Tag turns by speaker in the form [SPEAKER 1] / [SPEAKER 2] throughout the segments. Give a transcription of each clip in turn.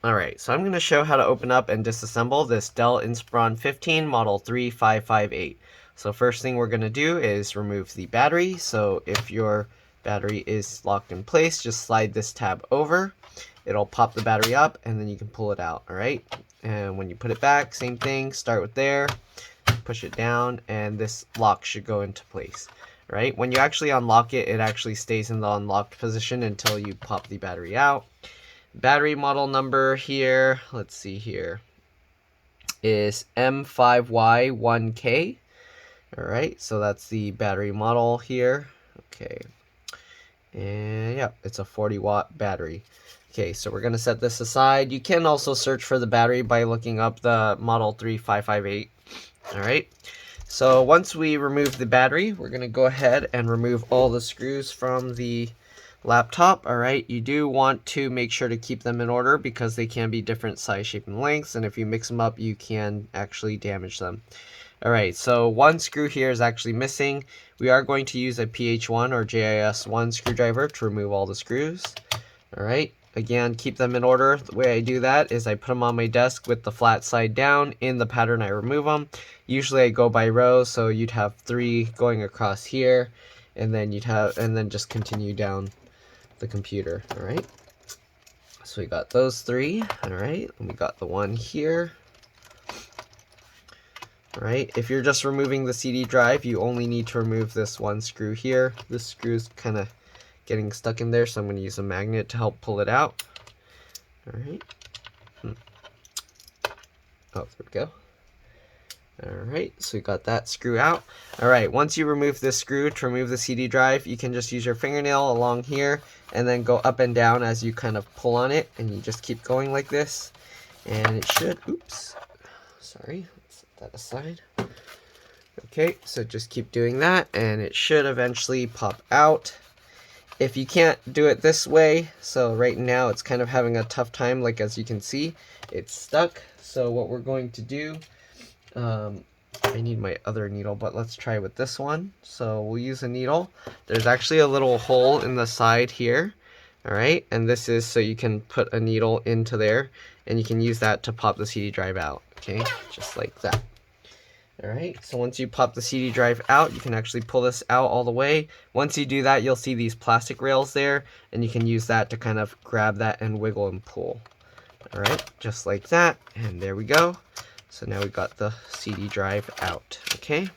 [SPEAKER 1] Alright, so I'm going to show how to open up and disassemble this DELL Inspiron 15 model 3558. So first thing we're going to do is remove the battery. So if your battery is locked in place, just slide this tab over. It'll pop the battery up and then you can pull it out. Alright, and when you put it back, same thing, start with there, push it down, and this lock should go into place. Right, when you actually unlock it, it actually stays in the unlocked position until you pop the battery out. Battery model number here, let's see here, is M5Y1K. Alright, so that's the battery model here. Okay, and yeah, it's a 40-watt battery. Okay, so we're going to set this aside. You can also search for the battery by looking up the model 3558. Alright, so once we remove the battery, we're going to go ahead and remove all the screws from the laptop. Alright, you do want to make sure to keep them in order because they can be different size, shape, and lengths, and if you mix them up, you can actually damage them. Alright, so one screw here is actually missing. We are going to use a PH1 or JIS1 screwdriver to remove all the screws. Alright, again, keep them in order. The way I do that is I put them on my desk with the flat side down in the pattern I remove them. Usually I go by rows, so you'd have 3 going across here, and then just continue down the computer. Alright, so we got those 3. Alright, and we got the one here. Alright, if you're just removing the CD drive, you only need to remove this one screw here. This screw is kind of getting stuck in there, so I'm going to use a magnet to help pull it out. Alright. Oh, there we go. Alright, so we got that screw out. Alright, once you remove this screw to remove the CD drive, you can just use your fingernail along here and then go up and down as you kind of pull on it, and you just keep going like this. And it should, oops, sorry, let's set that aside. Okay, so just keep doing that and it should eventually pop out. If you can't do it this way, so right now it's kind of having a tough time, like as you can see, it's stuck. So what we're going to do, I need my other needle, but let's try with this one. So we'll use a needle. There's actually a little hole in the side here, alright, and this is so you can put a needle into there, and you can use that to pop the CD drive out, okay, just like that. Alright, so once you pop the CD drive out, you can actually pull this out all the way. Once you do that, you'll see these plastic rails there, and you can use that to kind of grab that and wiggle and pull. Alright, just like that, and there we go. So now we got the CD drive out, okay?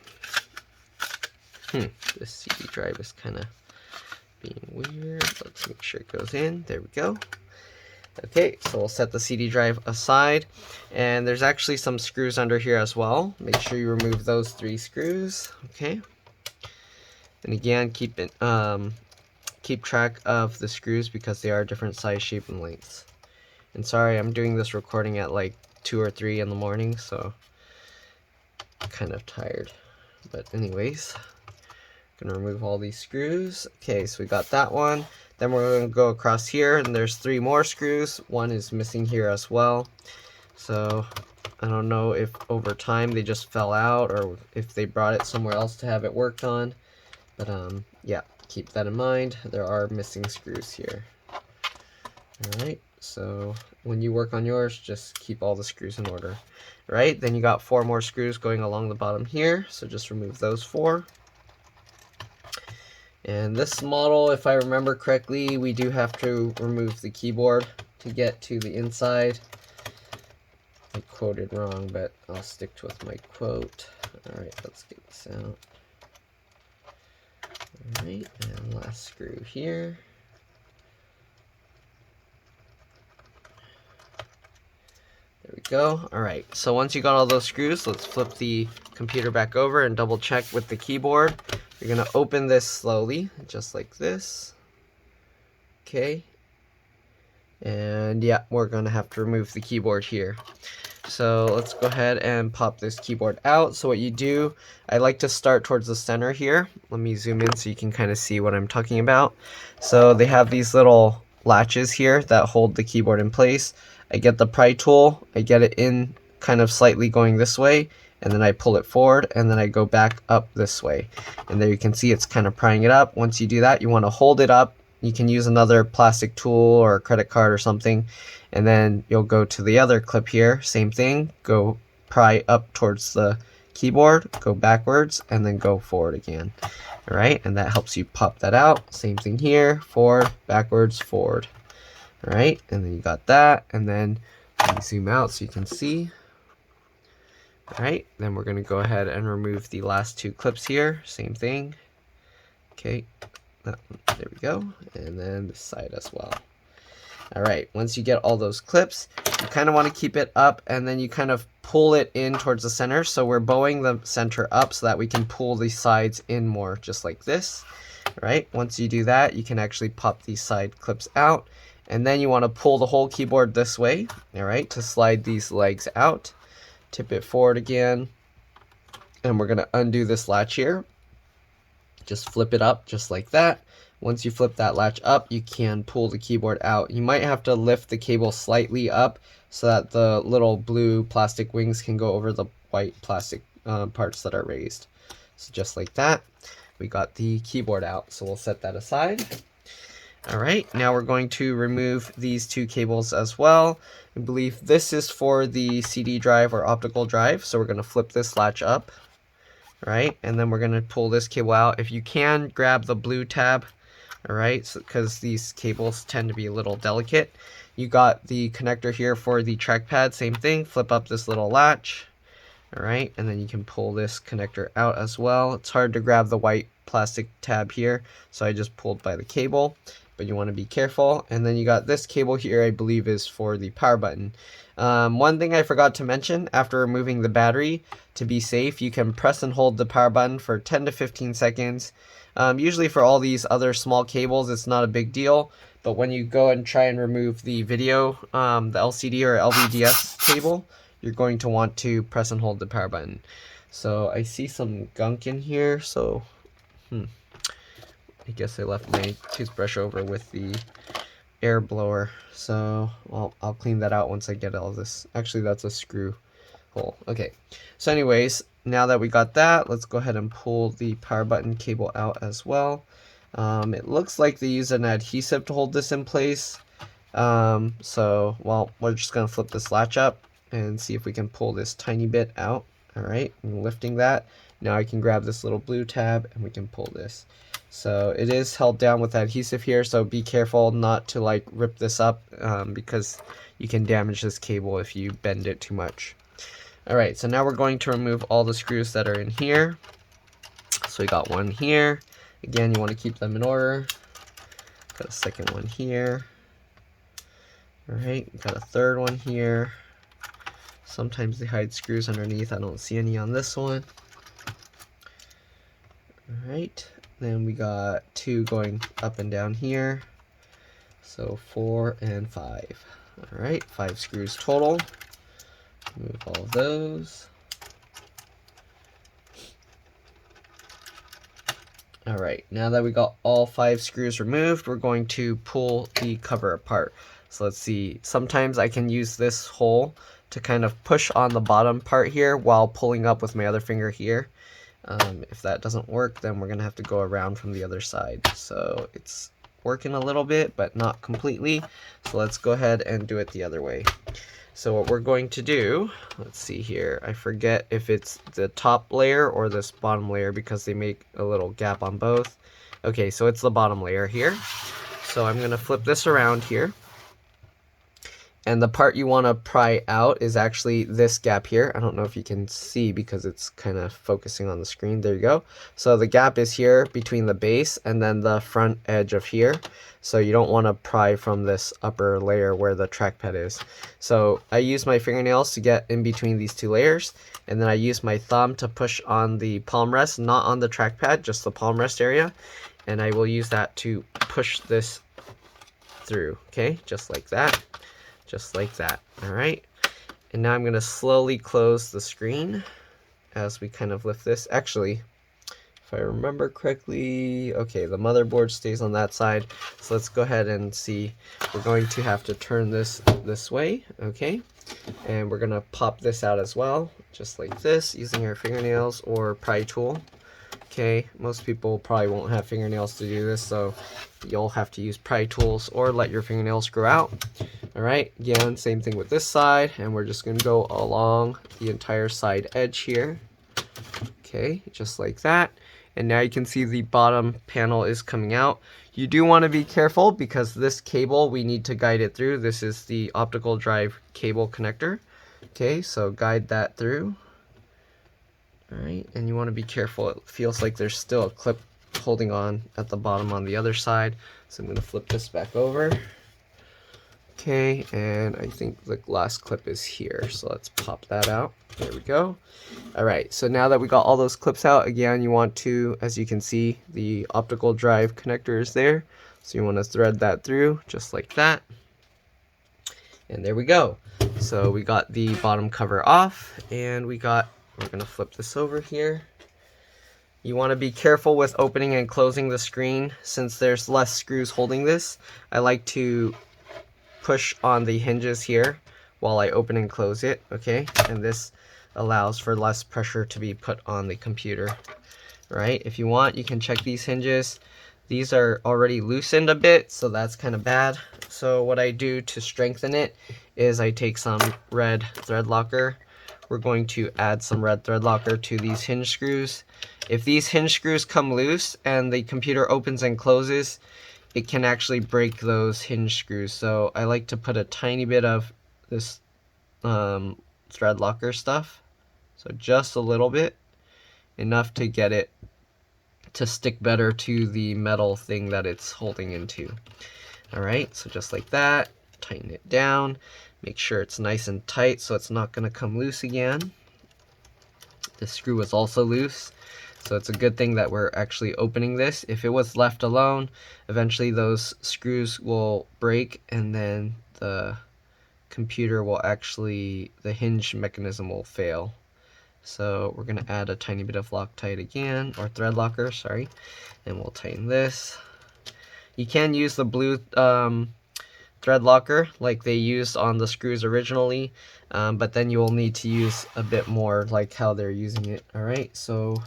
[SPEAKER 1] This CD drive is kind of being weird. Let's make sure it goes in. There we go. Okay, so we'll set the CD drive aside, and there's actually some screws under here as well. Make sure you remove those 3 screws, okay? And again, keep track of the screws because they are different size, shape, and lengths. And sorry, I'm doing this recording at like 2 or 3 in the morning, so I'm kind of tired. But anyways, gonna remove all these screws. Okay, so we got that one. Then we're going to go across here, and there's 3 more screws. One is missing here as well. So I don't know if over time they just fell out or if they brought it somewhere else to have it worked on. But yeah, keep that in mind. There are missing screws here. Alright, so when you work on yours, just keep all the screws in order. Right, then you got 4 more screws going along the bottom here. So just remove those 4. And this model, if I remember correctly, we do have to remove the keyboard to get to the inside. I quoted wrong, but I'll stick with my quote. Alright, let's get this out. Alright, and last screw here. There we go. Alright, so once you got all those screws, let's flip the computer back over and double check with the keyboard. You're going to open this slowly, just like this. Okay. And yeah, we're going to have to remove the keyboard here. So let's go ahead and pop this keyboard out. So what you do, I like to start towards the center here. Let me zoom in so you can kind of see what I'm talking about. So they have these little latches here that hold the keyboard in place. I get the pry tool, I get it in kind of slightly going this way, and then I pull it forward, and then I go back up this way. And there you can see it's kind of prying it up. Once you do that, you want to hold it up you can use another plastic tool or a credit card or something, and then you'll go to the other clip here, same thing, go pry up towards the keyboard, go backwards, and then go forward again. All right, and that helps you pop that out. Same thing here, forward, backwards, forward. All right, and then you got that, and then let me zoom out so you can see. All right, then we're gonna go ahead and remove the last two clips here, same thing. Okay, there we go, and then this side as well. All right, once you get all those clips, you kind of want to keep it up, and then you kind of pull it in towards the center. So we're bowing the center up so that we can pull the sides in more, just like this. All right, once you do that, you can actually pop these side clips out, and then you want to pull the whole keyboard this way, all right, to slide these legs out. Tip it forward again, and we're going to undo this latch here. Just flip it up just like that. Once you flip that latch up, you can pull the keyboard out. You might have to lift the cable slightly up so that the little blue plastic wings can go over the white plastic parts that are raised. So just like that, we got the keyboard out. So we'll set that aside. All right, now we're going to remove these two cables as well. I believe this is for the CD drive or optical drive. So we're going to flip this latch up, right? And then we're going to pull this cable out. If you can, grab the blue tab. All right, so because these cables tend to be a little delicate. You got the connector here for the trackpad, same thing, flip up this little latch. All right, and then you can pull this connector out as well. It's hard to grab the white plastic tab here, so I just pulled by the cable, but you want to be careful. And then you got this cable here, I believe is for the power button. One thing I forgot to mention, after removing the battery, to be safe, you can press and hold the power button for 10 to 15 seconds. Usually for all these other small cables, it's not a big deal, but when you go and try and remove the video, the LCD or LVDS cable, you're going to want to press and hold the power button. So I see some gunk in here, so I guess I left my toothbrush over with the air blower, so I'll clean that out once I get all this. Actually, that's a screw hole. Okay, so anyways, now that we got that, let's go ahead and pull the power button cable out as well. It looks like they use an adhesive to hold this in place. So, well, we're just going to flip this latch up and see if we can pull this tiny bit out. All right, I'm lifting that. Now I can grab this little blue tab and we can pull this. So it is held down with adhesive here, so be careful not to like rip this up because you can damage this cable if you bend it too much. Alright, so now we're going to remove all the screws that are in here. So we got one here. Again, you want to keep them in order. Got a second one here. Alright, got a third one here. Sometimes they hide screws underneath. I don't see any on this one. Alright, then we got two going up and down here. So 4 and 5. Alright, 5 screws total. Move all of those. Alright, now that we got all 5 screws removed, we're going to pull the cover apart. So let's see, sometimes I can use this hole to kind of push on the bottom part here while pulling up with my other finger here. If that doesn't work, then we're going to have to go around from the other side. So it's working a little bit, but not completely. So let's go ahead and do it the other way. So what we're going to do, let's see here, I forget if it's the top layer or this bottom layer because they make a little gap on both. Okay, so it's the bottom layer here. So I'm going to flip this around here. And the part you want to pry out is actually this gap here. I don't know if you can see because it's kind of focusing on the screen. There you go. So the gap is here between the base and then the front edge of here. So you don't want to pry from this upper layer where the trackpad is. So I use my fingernails to get in between these two layers. And then I use my thumb to push on the palm rest, not on the trackpad, just the palm rest area. And I will use that to push this through. Okay, just like that. Just like that. All right, and now I'm going to slowly close the screen as we kind of lift this. Actually, if I remember correctly, okay, the motherboard stays on that side, so let's go ahead and see. We're going to have to turn this way, okay, and we're going to pop this out as well, just like this, using our fingernails or pry tool. Okay, most people probably won't have fingernails to do this, so you'll have to use pry tools or let your fingernails grow out. All right, again, same thing with this side, and we're just gonna go along the entire side edge here. Okay, just like that. And now you can see the bottom panel is coming out. You do want to be careful because this cable, we need to guide it through. This is the optical drive cable connector. Okay, so guide that through. All right, and you want to be careful. It feels like there's still a clip holding on at the bottom on the other side. So I'm going to flip this back over. Okay, and I think the last clip is here. So let's pop that out. There we go. All right, so now that we got all those clips out, again, you want to, as you can see, the optical drive connector is there. So you want to thread that through just like that. And there we go. So we got the bottom cover off, and we're gonna flip this over here. You want to be careful with opening and closing the screen since there's less screws holding this. I like to push on the hinges here while I open and close it, okay? And this allows for less pressure to be put on the computer, right? If you want, you can check these hinges. These are already loosened a bit, so that's kind of bad. So what I do to strengthen it is I take some red thread locker. We're going to add some red thread locker to these hinge screws. If these hinge screws come loose and the computer opens and closes, it can actually break those hinge screws. So I like to put a tiny bit of this thread locker stuff. So just a little bit, enough to get it to stick better to the metal thing that it's holding into. All right, so just like that, tighten it down. Make sure it's nice and tight so it's not going to come loose again. This screw is also loose, so it's a good thing that we're actually opening this. If it was left alone, eventually those screws will break and then the computer will actually, the hinge mechanism will fail. So we're going to add a tiny bit of Loctite again, or thread locker, sorry, and we'll tighten this. You can use the blue thread locker like they used on the screws originally, but then you will need to use a bit more like how they're using it. All right, so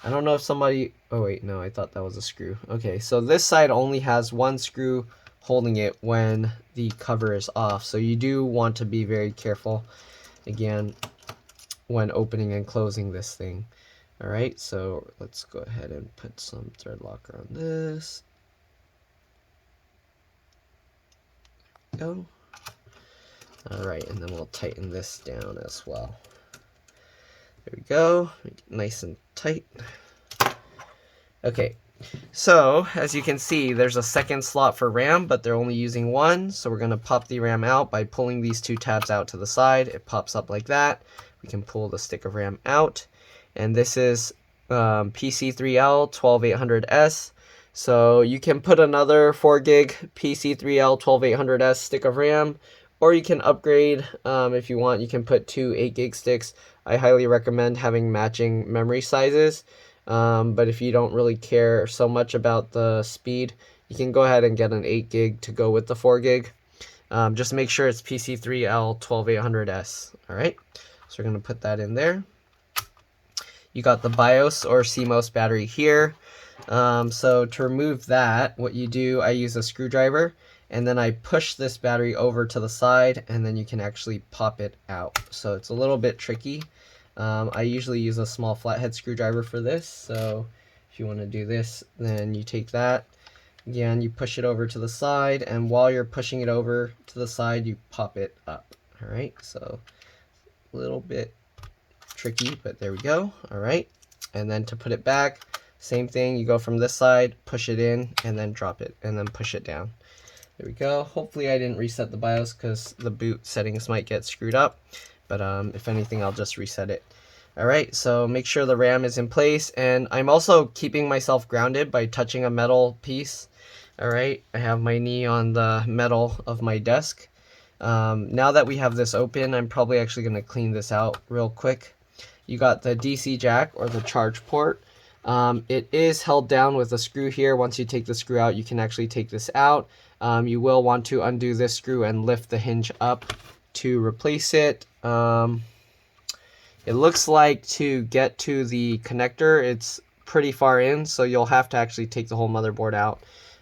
[SPEAKER 1] I don't know if somebody, oh wait, no, I thought that was a screw. Okay, so this side only has one screw holding it when the cover is off, so you do want to be very careful again when opening and closing this thing. All right, so let's go ahead and put some thread locker on this. Go. All right, and then we'll tighten this down as well. There we go, make it nice and tight. Okay, so as you can see, there's a second slot for RAM, but they're only using one, so we're gonna pop the RAM out by pulling these two tabs out to the side. It pops up like that. We can pull the stick of RAM out, and this is PC3L 12800S. So you can put another 4 gig PC3L 12800S stick of RAM, or you can upgrade if you want. You can put two 8 gig sticks. I highly recommend having matching memory sizes, but if you don't really care so much about the speed, you can go ahead and get an 8 gig to go with the 4 gig. Just make sure it's PC3L 12800S. All right, so we're going to put that in there. You got the BIOS or CMOS battery here. So to remove that, what you do, I use a screwdriver, and then I push this battery over to the side, and then you can actually pop it out. So it's a little bit tricky. I usually use a small flathead screwdriver for this, so if you want to do this, then you take that. Again, you push it over to the side, and while you're pushing it over to the side, you pop it up. All right, so a little bit tricky, but there we go. All right, and then to put it back, same thing, you go from this side, push it in, and then drop it, and then push it down. There we go. Hopefully I didn't reset the BIOS because the boot settings might get screwed up, but if anything, I'll just reset it. All right, so make sure the RAM is in place, and I'm also keeping myself grounded by touching a metal piece. All right, I have my knee on the metal of my desk. Now that we have this open, I'm probably actually going to clean this out real quick. You got the DC jack or the charge port. It is held down with a screw here. Once you take the screw out, you can actually take this out. You will want to undo this screw and lift the hinge up to replace it. It looks like to get to the connector, it's pretty far in, so you'll have to actually take the whole motherboard out.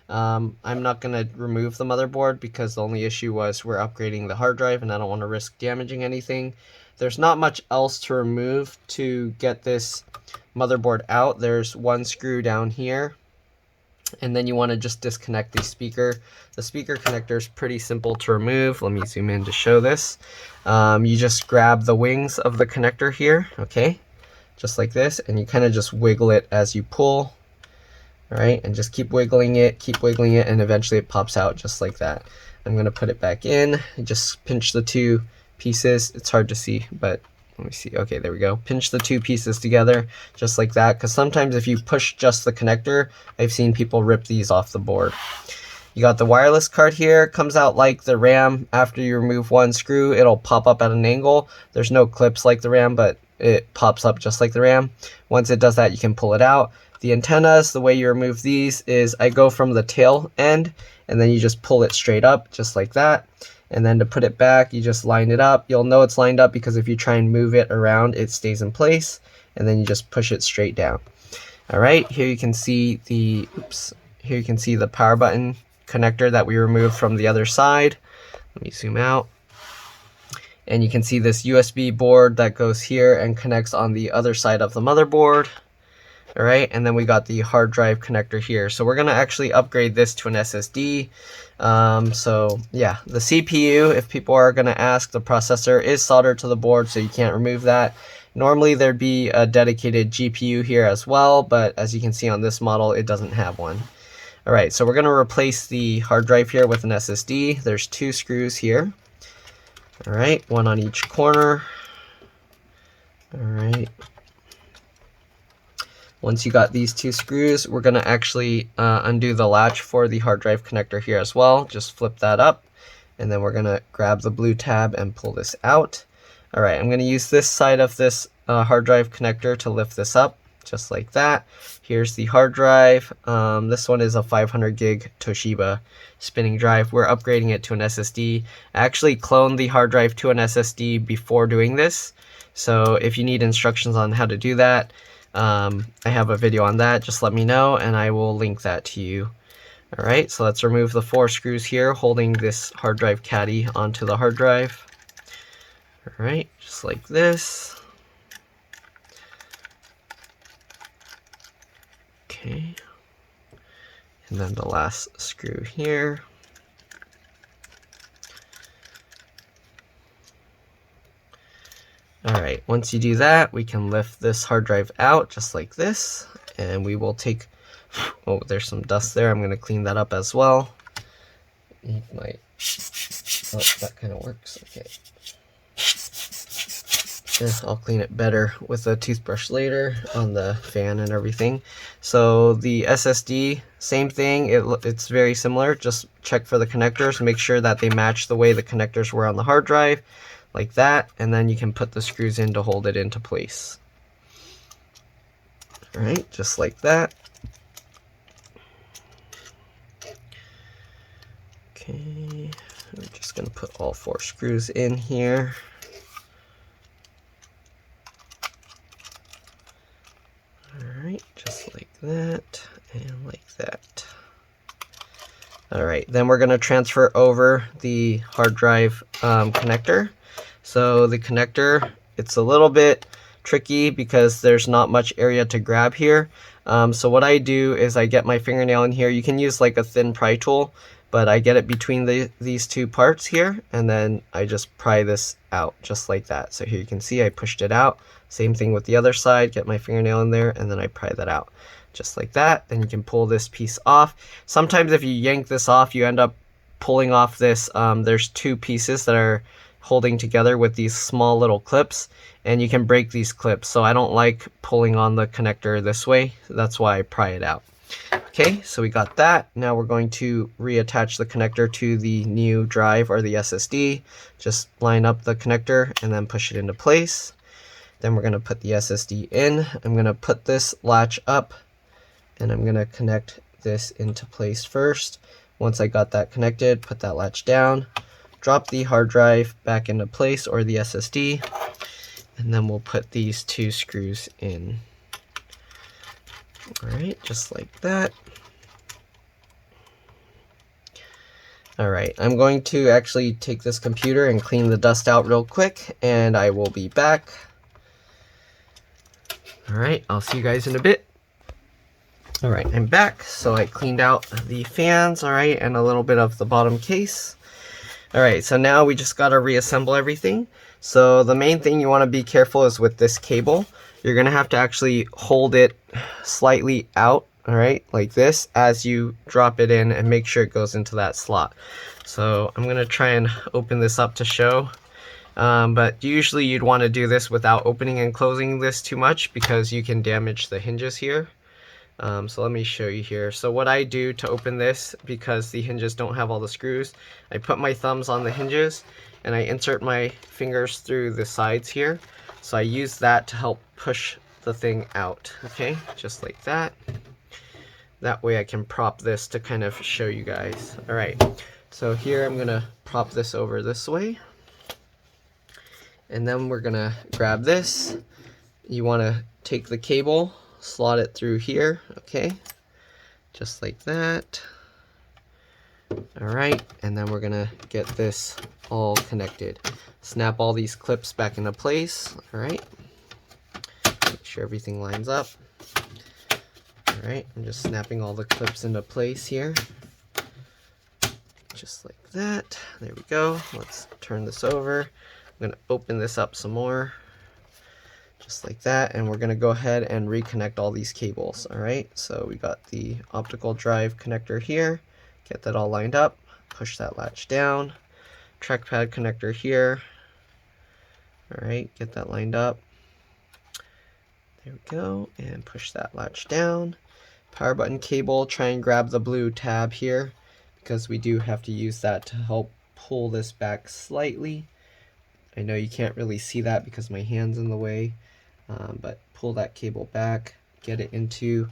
[SPEAKER 1] I'm not going to remove the motherboard because the only issue was we're upgrading the hard drive and I don't want to risk damaging anything. There's not much else to remove to get this motherboard out. There's one screw down here, and then you want to just disconnect the speaker. The speaker connector is pretty simple to remove. Let me zoom in to show this. You just grab the wings of the connector here, okay, just like this, and you kind of just wiggle it as you pull. All right, and just keep wiggling it, and eventually it pops out just like that. I'm gonna put it back in, just pinch the two pieces. It's hard to see, but let me see. Okay, there we go. Pinch the two pieces together just like that, because sometimes if you push just the connector, I've seen people rip these off the board. You got the wireless card here. Comes out like the RAM. After you remove one screw, it'll pop up at an angle. There's no clips like the RAM, but it pops up just like the RAM. Once it does that, you can pull it out. The antennas, the way you remove these is I go from the tail end, and then you just pull it straight up just like that. And then to put it back, you just line it up. You'll know it's lined up because if you try and move it around, it stays in place, and then you just push it straight down. All right, here you can see the power button connector that we removed from the other side. Let me zoom out. And you can see this USB board that goes here and connects on the other side of the motherboard. All right, and then we got the hard drive connector here. So we're gonna actually upgrade this to an SSD. So yeah, the CPU, if people are gonna ask, the processor is soldered to the board, so you can't remove that. Normally there'd be a dedicated GPU here as well, but as you can see on this model, it doesn't have one. All right, so we're gonna replace the hard drive here with an SSD. There's two screws here. All right, one on each corner. All right. Once you got these two screws, we're gonna actually undo the latch for the hard drive connector here as well. Just flip that up, and then we're gonna grab the blue tab and pull this out. All right, I'm gonna use this side of this hard drive connector to lift this up, just like that. Here's the hard drive. This one is a 500 gig Toshiba spinning drive. We're upgrading it to an SSD. I actually cloned the hard drive to an SSD before doing this. So if you need instructions on how to do that, I have a video on that. Just let me know and I will link that to you. All right, so let's remove the 4 screws here holding this hard drive caddy onto the hard drive. All right, just like this. Okay, and then the last screw here. All right, once you do that, we can lift this hard drive out just like this, and we will take, oh, there's some dust there. I'm gonna clean that up as well. Need my, oh, that kind of works, okay. I'll clean it better with a toothbrush later on the fan and everything. So the SSD, same thing, it's very similar. Just check for the connectors, make sure that they match the way the connectors were on the hard drive, like that, and then you can put the screws in to hold it into place. All right, just like that. Okay, I'm just gonna put all 4 screws in here. Alright, just like that, and like that. Alright, then we're going to transfer over the hard drive connector. So the connector, it's a little bit tricky because there's not much area to grab here. So what I do is I get my fingernail in here. You can use like a thin pry tool, but I get it between these two parts here, and then I just pry this out just like that. So here you can see I pushed it out. Same thing with the other side, get my fingernail in there, and then I pry that out just like that. Then you can pull this piece off. Sometimes if you yank this off, you end up pulling off this. There's 2 pieces that are holding together with these small little clips, and you can break these clips. So I don't like pulling on the connector this way. That's why I pry it out. Okay, so we got that. Now we're going to reattach the connector to the new drive or the SSD. Just line up the connector and then push it into place. Then we're going to put the SSD in. I'm going to put this latch up, and I'm going to connect this into place first. Once I got that connected, put that latch down, drop the hard drive back into place, or the SSD, and then we'll put these 2 screws in. Alright, just like that. Alright, I'm going to actually take this computer and clean the dust out real quick, and I will be back. Alright, I'll see you guys in a bit. Alright, I'm back. So I cleaned out the fans, alright, and a little bit of the bottom case. Alright, so now we just gotta reassemble everything. So the main thing you want to be careful is with this cable. You're gonna have to actually hold it slightly out, alright, like this, as you drop it in, and make sure it goes into that slot. So I'm gonna try and open this up to show. But usually you'd want to do this without opening and closing this too much, because you can damage the hinges here. So let me show you here. So what I do to open this, because the hinges don't have all the screws, I put my thumbs on the hinges and I insert my fingers through the sides here. So I use that to help push the thing out, okay, just like that. That way I can prop this to kind of show you guys. Alright, so here I'm gonna prop this over this way, and then we're gonna grab this. You want to take the cable, slot it through here, okay, just like that. Alright, and then we're gonna get this all connected. Snap all these clips back into place, alright. Make sure everything lines up. Alright, I'm just snapping all the clips into place here. Just like that. There we go. Let's turn this over. I'm gonna open this up some more. Just like that, and we're gonna go ahead and reconnect all these cables. Alright, so we got the optical drive connector here. Get that all lined up, push that latch down. Trackpad connector here. Alright, get that lined up. There we go, and push that latch down. Power button cable, try and grab the blue tab here, because we do have to use that to help pull this back slightly. I know you can't really see that because my hand's in the way, but pull that cable back, get it into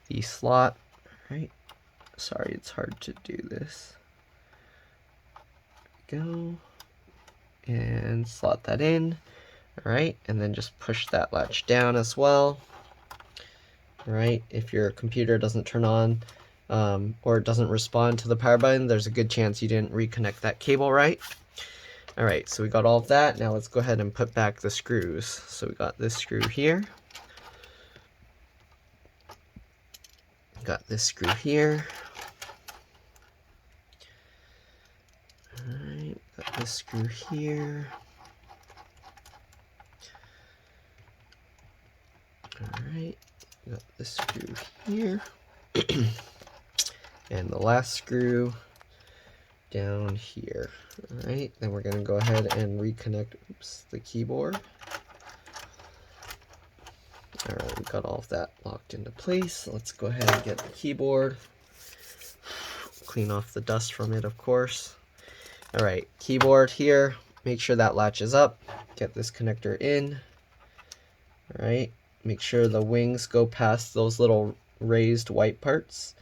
[SPEAKER 1] the slot. Alright, sorry it's hard to do this. There we go, and slot that in. Alright, and then just push that latch down as well. Alright, if your computer doesn't turn on or it doesn't respond to the power button, there's a good chance you didn't reconnect that cable right. Alright, so we got all of that. Now let's go ahead and put back the screws. So we got this screw here. Got this screw here. Alright, got this screw here. Alright, got this screw here. And the last screw down here. Alright, then we're going to go ahead and reconnect the keyboard. Alright, we got all of that locked into place. Let's go ahead and get the keyboard. Clean off the dust from it, of course. Alright, keyboard here. Make sure that latches up. Get this connector in. Alright, make sure the wings go past those little raised white parts.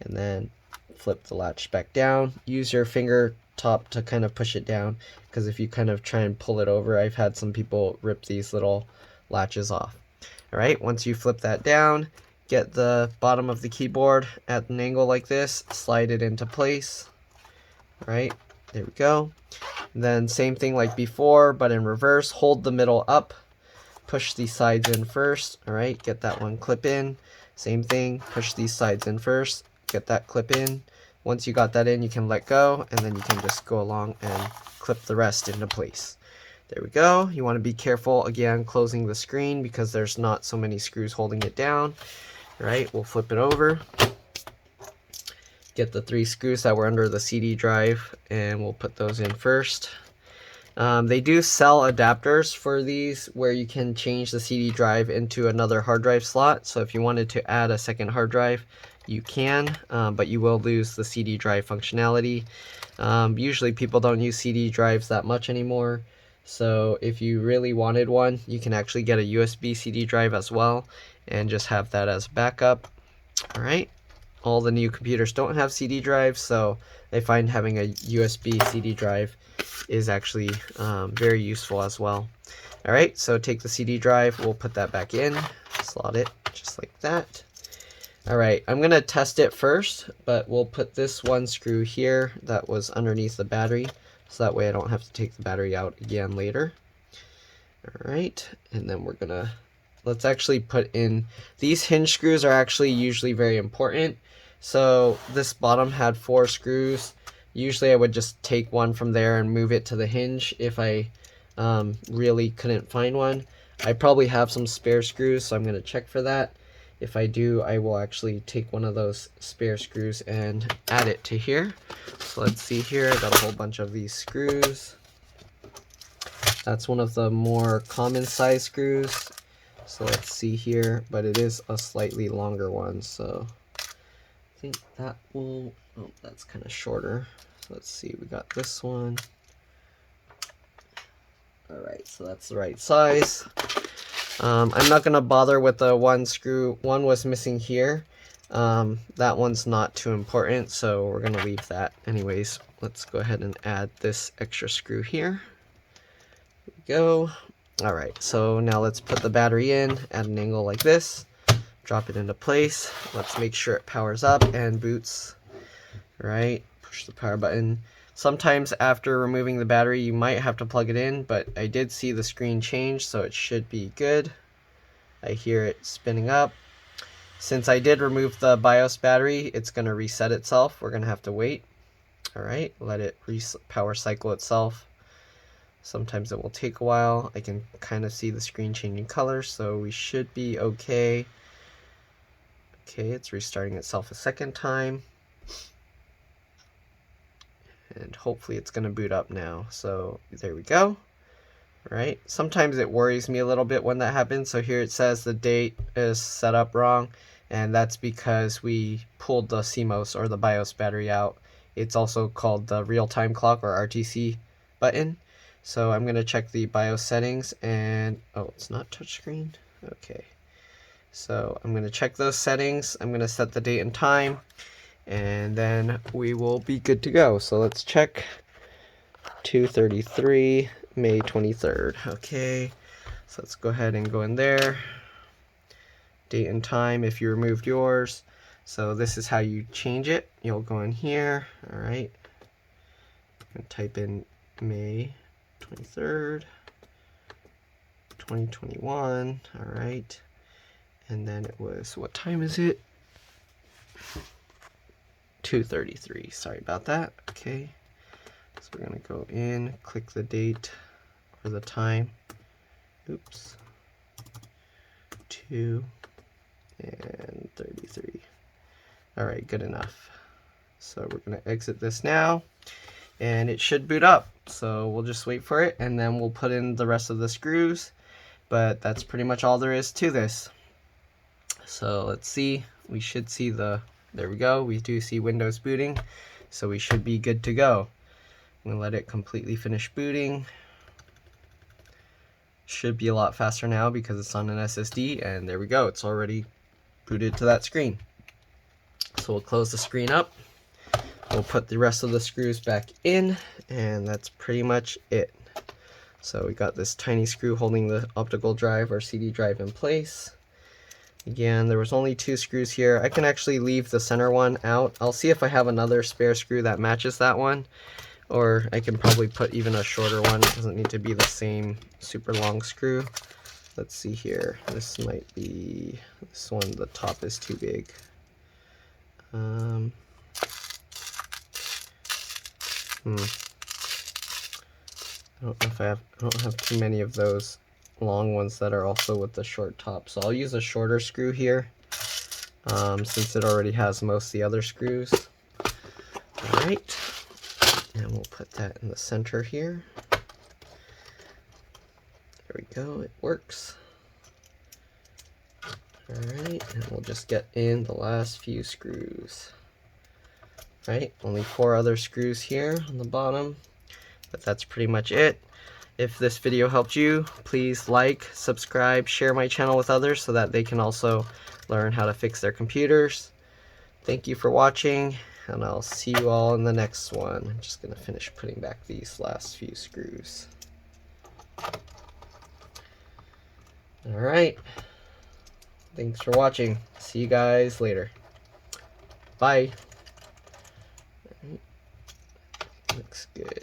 [SPEAKER 1] And then flip the latch back down. Use your finger top to kind of push it down, because if you kind of try and pull it over, I've had some people rip these little latches off. Alright, once you flip that down, get the bottom of the keyboard at an angle like this, slide it into place. Alright, there we go. And then same thing like before, but in reverse. Hold the middle up, push these sides in first. Alright, get that one clip in. Same thing, push these sides in first, get that clip in. Once you got that in, you can let go, and then you can just go along and clip the rest into place. There we go. You want to be careful, again, closing the screen, because there's not so many screws holding it down. Alright, we'll flip it over. Get the 3 screws that were under the CD drive, and we'll put those in first. They do sell adapters for these where you can change the CD drive into another hard drive slot. So if you wanted to add a second hard drive, you can, but you will lose the CD drive functionality. Usually people don't use CD drives that much anymore. So if you really wanted one, you can actually get a USB CD drive as well and just have that as backup. Alright, all the new computers don't have CD drives, so I find having a USB CD drive is actually very useful as well. Alright, so take the CD drive, we'll put that back in, slot it just like that. Alright, I'm going to test it first, but we'll put this one screw here that was underneath the battery, so that way I don't have to take the battery out again later. Alright, and then we're going to, let's actually put in, these hinge screws are actually usually very important. So this bottom had 4 screws. Usually I would just take one from there and move it to the hinge if I really couldn't find one. I probably have some spare screws, so I'm going to check for that. If I do, I will actually take one of those spare screws and add it to here. So let's see here, I got a whole bunch of these screws. That's one of the more common size screws. So let's see here, but it is a slightly longer one, so I think that will, oh, that's kind of shorter. So let's see, we got this one. Alright, so that's the right size. I'm not going to bother with the one screw. One was missing here. That one's not too important, so we're going to leave that anyways. Let's go ahead and add this extra screw here. There we go. Alright, so now let's put the battery in at an angle like this. Drop it into place. Let's make sure it powers up and boots. Right, push the power button. Sometimes after removing the battery you might have to plug it in, but I did see the screen change, so it should be good. I hear it spinning up. Since I did remove the BIOS battery, it's going to reset itself. We're going to have to wait. Alright, let it power cycle itself. Sometimes it will take a while. I can kind of see the screen changing color, so we should be okay. Okay, it's restarting itself a second time. And hopefully it's going to boot up now. So there we go. Right. Sometimes it worries me a little bit when that happens. So here it says the date is set up wrong, and that's because we pulled the CMOS or the BIOS battery out. It's also called the real-time clock or RTC button. So I'm going to check the BIOS settings, and oh, it's not touchscreen. Okay. So I'm going to check those settings. I'm going to set the date and time, and then we will be good to go. So let's check 2:33 May 23rd. Okay, so let's go ahead and go in there. Date and time if you removed yours. So this is how you change it. You'll go in here. Alright, and type in May 23rd 2021. Alright, and then it was, what time is it? 2:33. Sorry about that. Okay, so we're going to go in, click the date or the time. Oops. 2 and 33. Alright, good enough. So we're going to exit this now, and it should boot up. So we'll just wait for it, and then we'll put in the rest of the screws. But that's pretty much all there is to this. So let's see. We should see the, there we go. We do see Windows booting. So we should be good to go. I'm going to let it completely finish booting. Should be a lot faster now because it's on an SSD, and there we go. It's already booted to that screen. So we'll close the screen up. We'll put the rest of the screws back in, and that's pretty much it. So we got this tiny screw holding the optical drive or CD drive in place. Again, there was only 2 screws here. I can actually leave the center one out. I'll see if I have another spare screw that matches that one. Or I can probably put even a shorter one. It doesn't need to be the same super long screw. Let's see here. This might be, this one, the top is too big. I don't know if I don't have too many of those long ones that are also with the short top. So I'll use a shorter screw here, since it already has most of the other screws. Alright, and we'll put that in the center here. There we go, it works. Alright, and we'll just get in the last few screws. Right, only 4 other screws here on the bottom, but that's pretty much it. If this video helped you, please like, subscribe, share my channel with others so that they can also learn how to fix their computers. Thank you for watching, and I'll see you all in the next one. I'm just going to finish putting back these last few screws. Alright, thanks for watching. See you guys later. Bye. Looks good.